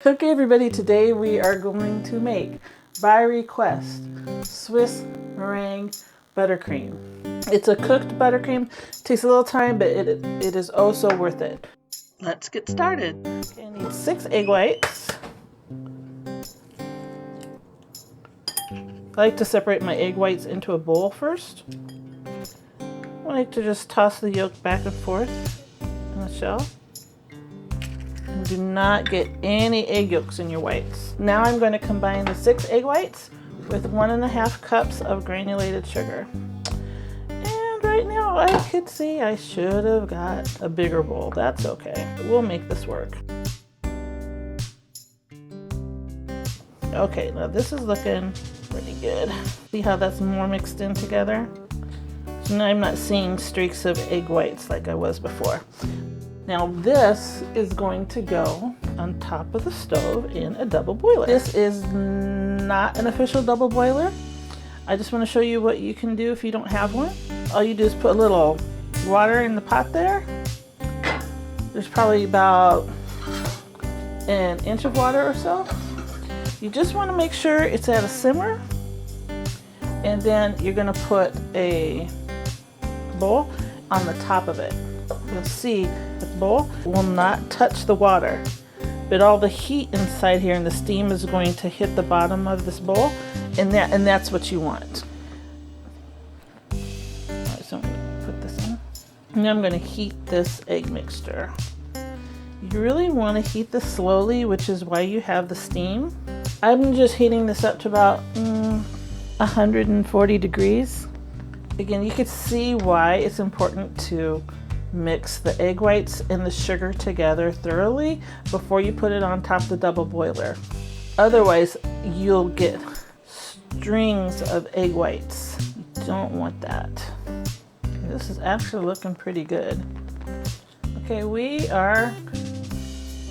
Okay everybody, today we are going to make, by request, Swiss meringue buttercream. It's a cooked buttercream. It takes a little time, but it is oh so worth it. Let's get started. Okay, I need 6 egg whites. I like to separate my egg whites into a bowl first. I like to just toss the yolk back and forth in the shell. Do not get any egg yolks in your whites. Now I'm going to combine the 6 egg whites with 1½ cups of granulated sugar. And right now I could see I should have got a bigger bowl. That's okay. We'll make this work. Okay, now this is looking pretty good. See how that's more mixed in together? So now I'm not seeing streaks of egg whites like I was before. Now this is going to go on top of the stove in a double boiler. This is not an official double boiler. I just want to show you what you can do if you don't have one. All you do is put a little water in the pot there. There's probably about an inch of water or so. You just want to make sure it's at a simmer. And then you're going to put a bowl on the top of it. You'll see the bowl will not touch the water, but all the heat inside here and the steam is going to hit the bottom of this bowl, and that's what you want. Alright, so I'm going to put this in. Now I'm going to heat this egg mixture. You really want to heat this slowly, which is why you have the steam. I'm just heating this up to about 140 degrees. Again, you can see why it's important to mix the egg whites and the sugar together thoroughly before you put it on top of the double boiler. Otherwise, you'll get strings of egg whites. You don't want that. Okay, this is actually looking pretty good. Okay, we are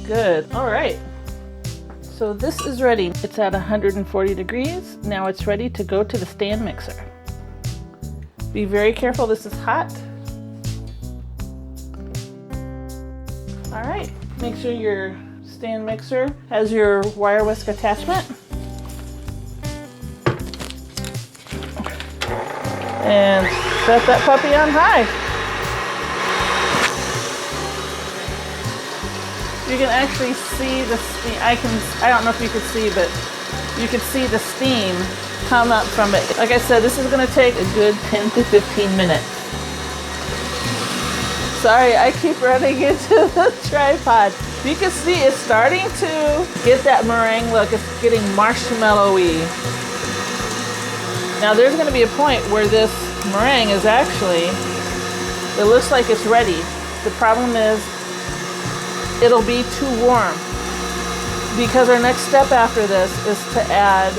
good. All right. So this is ready. It's at 140 degrees. Now it's ready to go to the stand mixer. Be very careful, this is hot. All right, make sure your stand mixer has your wire whisk attachment. And set that puppy on high. You can actually see the steam. I don't know if you could see, but you can see the steam come up from it. Like I said, this is gonna take a good 10 to 15 minutes. Sorry, I keep running into the tripod. You can see it's starting to get that meringue look. It's getting marshmallowy. Now there's going to be a point where this meringue is actually, it looks like it's ready. The problem is it'll be too warm, because our next step after this is to add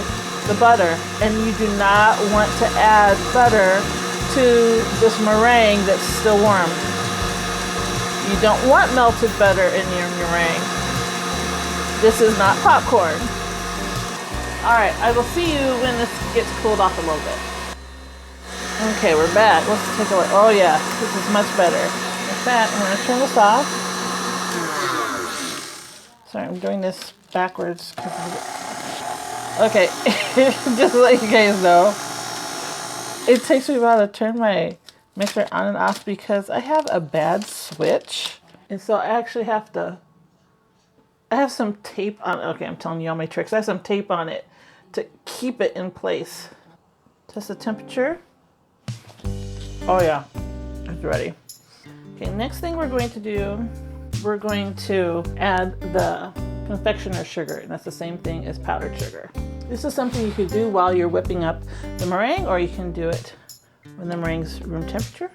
the butter. And you do not want to add butter to this meringue that's still warm. You don't want melted butter in your meringue. This is not popcorn. All right, I will see you when this gets cooled off a little bit. Okay, we're back. Let's take a look. Oh yeah, this is much better. In fact, I'm gonna turn this off. Sorry, I'm doing this backwards. Okay, just to let you guys know, it takes me a while to turn my mixer on and off because I have a bad switch, and so I actually have to, I have some tape on. Okay, I'm telling you all my tricks. I have some tape on it to keep it in place. Test the temperature. Oh yeah, it's ready. Okay, next thing we're going to do, we're going to add the confectioner sugar, and that's the same thing as powdered sugar. This is something you could do while you're whipping up the meringue, or you can do it when the meringue's room temperature.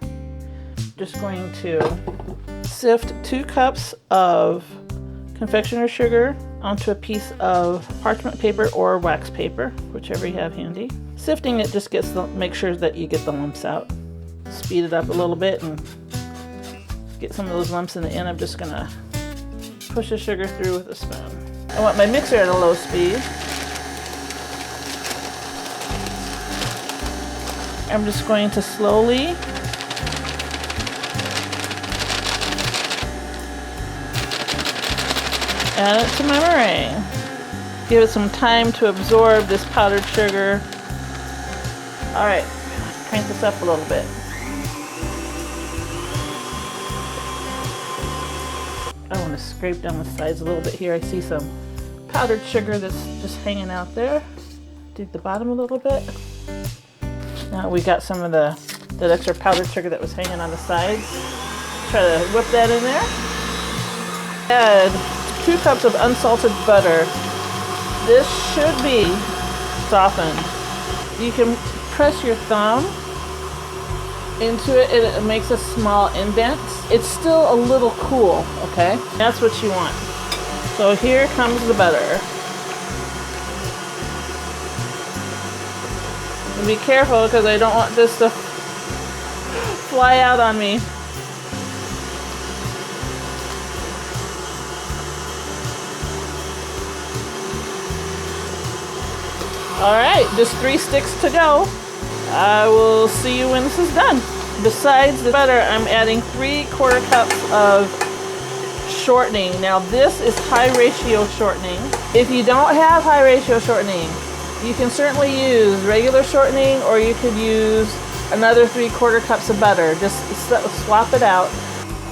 Just going to sift 2 cups of confectioner sugar onto a piece of parchment paper or wax paper, whichever you have handy. Sifting it just gets make sure that you get the lumps out. Speed it up a little bit and get some of those lumps in the end. I'm just gonna push the sugar through with a spoon. I want my mixer at a low speed. I'm just going to slowly Add it to my meringue. Give it some time to absorb this powdered sugar. All right, crank this up a little bit. I want to scrape down the sides a little bit here. I see some powdered sugar that's just hanging out there. Dig the bottom a little bit. Now we got some of that extra powdered sugar that was hanging on the sides. Try to whip that in there. Add 2 cups of unsalted butter. This should be softened. You can press your thumb into it and it makes a small indent. It's still a little cool, okay? That's what you want. So here comes the butter. And be careful because I don't want this to fly out on me. Alright, just 3 sticks to go. I will see you when this is done. Besides the butter, I'm adding 3/4 cups of shortening. Now this is high ratio shortening. If you don't have high ratio shortening, you can certainly use regular shortening or you could use another 3/4 cups of butter. Just swap it out.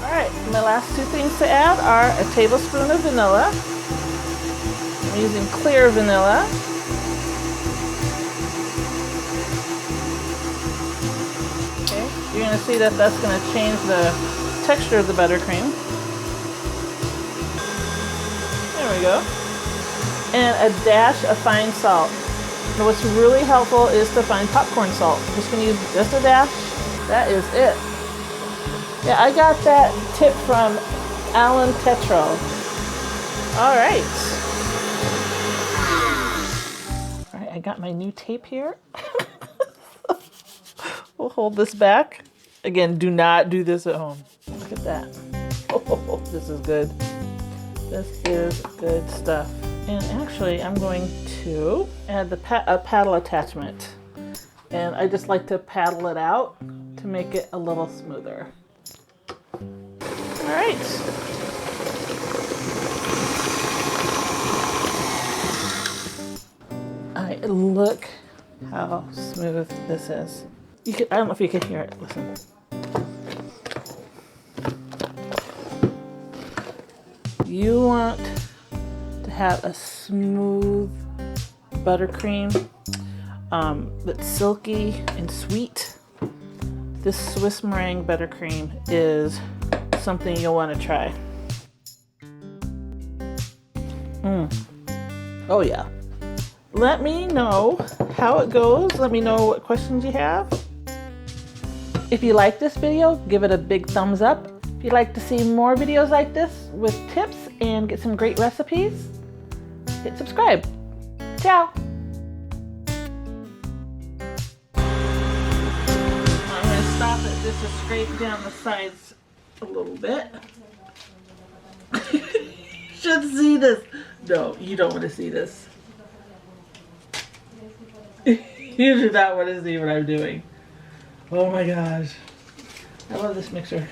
Alright, my last 2 things to add are a tablespoon of vanilla. I'm using clear vanilla. You're going to see that that's going to change the texture of the buttercream. There we go. And a dash of fine salt. Now what's really helpful is to find popcorn salt. I'm just going to use just a dash. That is it. Yeah, I got that tip from Alan Tetro. All right. All right, I got my new tape here. We'll hold this back. Again, do not do this at home. Look at that. Oh, this is good. This is good stuff. And actually, I'm going to add a paddle attachment. And I just like to paddle it out to make it a little smoother. All right. All right, look how smooth this is. I don't know if you can hear it. Listen. You want to have a smooth buttercream that's silky and sweet. This Swiss meringue buttercream is something you'll want to try. Oh yeah. Let me know how it goes. Let me know what questions you have. If you like this video, give it a big thumbs up. If you'd like to see more videos like this with tips and get some great recipes, hit subscribe. Ciao. I'm going to stop it just to scrape down the sides a little bit. You should see this. No, you don't want to see this. You do not want to see what I'm doing. Oh my gosh. I love this mixer.